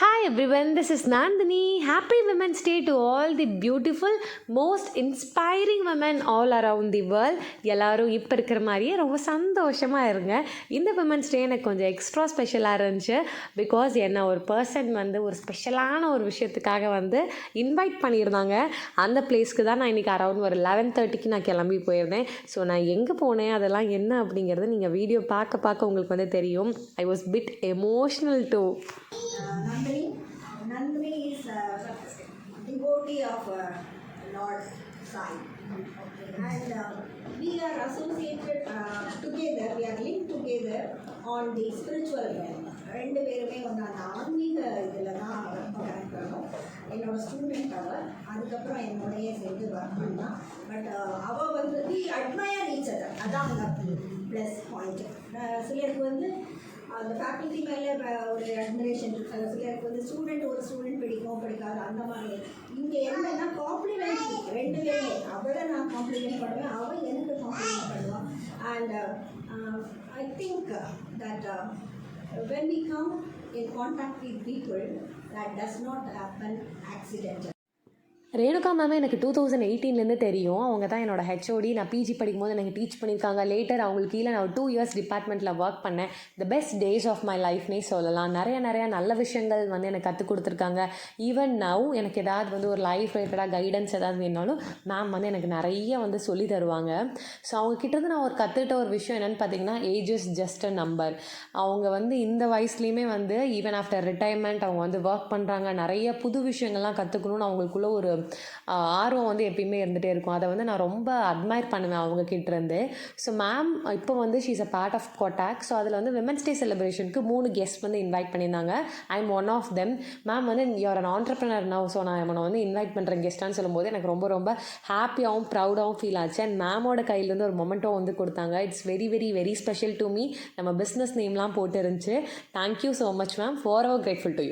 Hi everyone, this is Nandini. Happy Women's Day to all the beautiful, most inspiring women all around the world. எல்லாரும் இப்போ இருக்கிற மாதிரியே ரொம்ப சந்தோஷமாக இருங்க. இந்த விமன்ஸ் டே எனக்கு கொஞ்சம் எக்ஸ்ட்ரா ஸ்பெஷலாக இருந்துச்சு. பிகாஸ் என்ன ஒரு பர்சன் வந்து ஒரு ஸ்பெஷலான ஒரு விஷயத்துக்காக வந்து இன்வைட் பண்ணியிருந்தாங்க. அந்த பிளேஸ்க்கு தான் நான் இன்றைக்கி அரௌண்ட் ஒரு 11:30க்கு நான் கிளம்பி போயிருந்தேன். ஸோ நான் எங்கே போனேன், அதெல்லாம் என்ன அப்படிங்கிறது நீங்கள் வீடியோ பார்க்க உங்களுக்கு வந்து தெரியும். I was bit emotional too. Nandini is a devotee of Lord Sai. Okay. And we are associated together, we are linked together on the spiritual realm. ரெண்டு பேருமே வந்து அந்த ஆன்மீக இதில் தான் கனெக்ட் பண்ணோம். என்னோட ஸ்டூடெண்ட் அவள், அதுக்கப்புறம் என்னோடைய சேர்ந்து ஒர்க் பண்ணான். பட் அவள் வந்து வி அட்மயர் ஈச் அதர், அதான் அந்த ப்ளஸ் பாயிண்ட். சிலருக்கு வந்து அந்த ஃபேக்கல்ட்டி மேலே ஒரு அட்மிரேஷன் இருக்குது, சிலருக்கு வந்து ஒரு ஸ்டூடெண்ட் பிடிக்காது அந்த மாதிரி. இங்கே என்னன்னா காம்ப்ளிமெண்ட்ரி, ரெண்டு பேருமே. அவளை நான் காம்ப்ளிமெண்ட் பண்ணுவேன், அவள் எனக்கு காம்ப்ளிமெண்ட் பண்ணுவான். And I think that when we come in contact with people, that does not happen accidentally. Renuka ma'am எனக்கு 2018 தெரியும். அவங்க தான் என்னோட ஹெச்ஓடி. நான் பிஜி படிக்கும்போது எனக்கு டீச் பண்ணியிருக்காங்க. லேட்டர் அவங்களுக்கு கீழே நான் 2 இயர்ஸ் டிபார்ட்மெண்ட்டில் ஒர்க் பண்ணேன். The best days of my லைஃப்னே சொல்லலாம். நிறைய நல்ல விஷயங்கள் வந்து எனக்கு கற்றுக் கொடுத்துருக்காங்க. ஈவன் நவ் எனக்கு ஏதாவது வந்து ஒரு லைஃப் ரிலேட்டடாக கைடன்ஸ் ஏதாவது வேணாலும் மேம் வந்து எனக்கு நிறைய வந்து சொல்லி தருவாங்க. ஸோ அவங்கக்கிட்டேருந்து நான் கற்றுக்கிட்ட ஒரு விஷயம் என்னென்னு பார்த்தீங்கன்னா, age is just a number. அவங்க வந்து இந்த வயசுலேயுமே வந்து ஈவன் ஆஃப்டர் ரிட்டையர்மெண்ட் அவங்க வந்து ஒர்க் பண்ணுறாங்க. நிறைய புது விஷயங்கள்லாம் கற்றுக்கணும்னு அவங்களுக்குள்ள ஒரு ஆர்வம் வந்து எப்பயுமே இருந்துகிட்டே இருக்கும். அதை வந்து நான் ரொம்ப அட்மையர் பண்ணுவேன் அவங்கக்கிட்டேருந்து. ஸோ மேம் இப்போ வந்து she is a part of Kotak. So அதில் வந்து விமன்ஸ் டே செலிப்ரேஷனுக்கு 3 கெஸ்ட் வந்து இன்வைட் பண்ணியிருந்தாங்க. I am one of them. Ma'am வந்து you're an entrepreneur now, so நான் இவனை வந்து இன்வைட் பண்ணுறேன் கெஸ்ட்டான்னு சொல்லும்போது எனக்கு ரொம்ப ஹாப்பியாகவும் ப்ரௌடாகவும் ஃபீல் ஆச்சு. அண்ட் மேமோட கையிலேருந்து ஒரு மொமெண்ட்டோ வந்து கொடுத்தாங்க. It's very special to me. நம்ம பிஸ்னஸ் நேம்லாம் போட்டு இருந்துச்சு. Thank you so much ma'am, for ever grateful to you.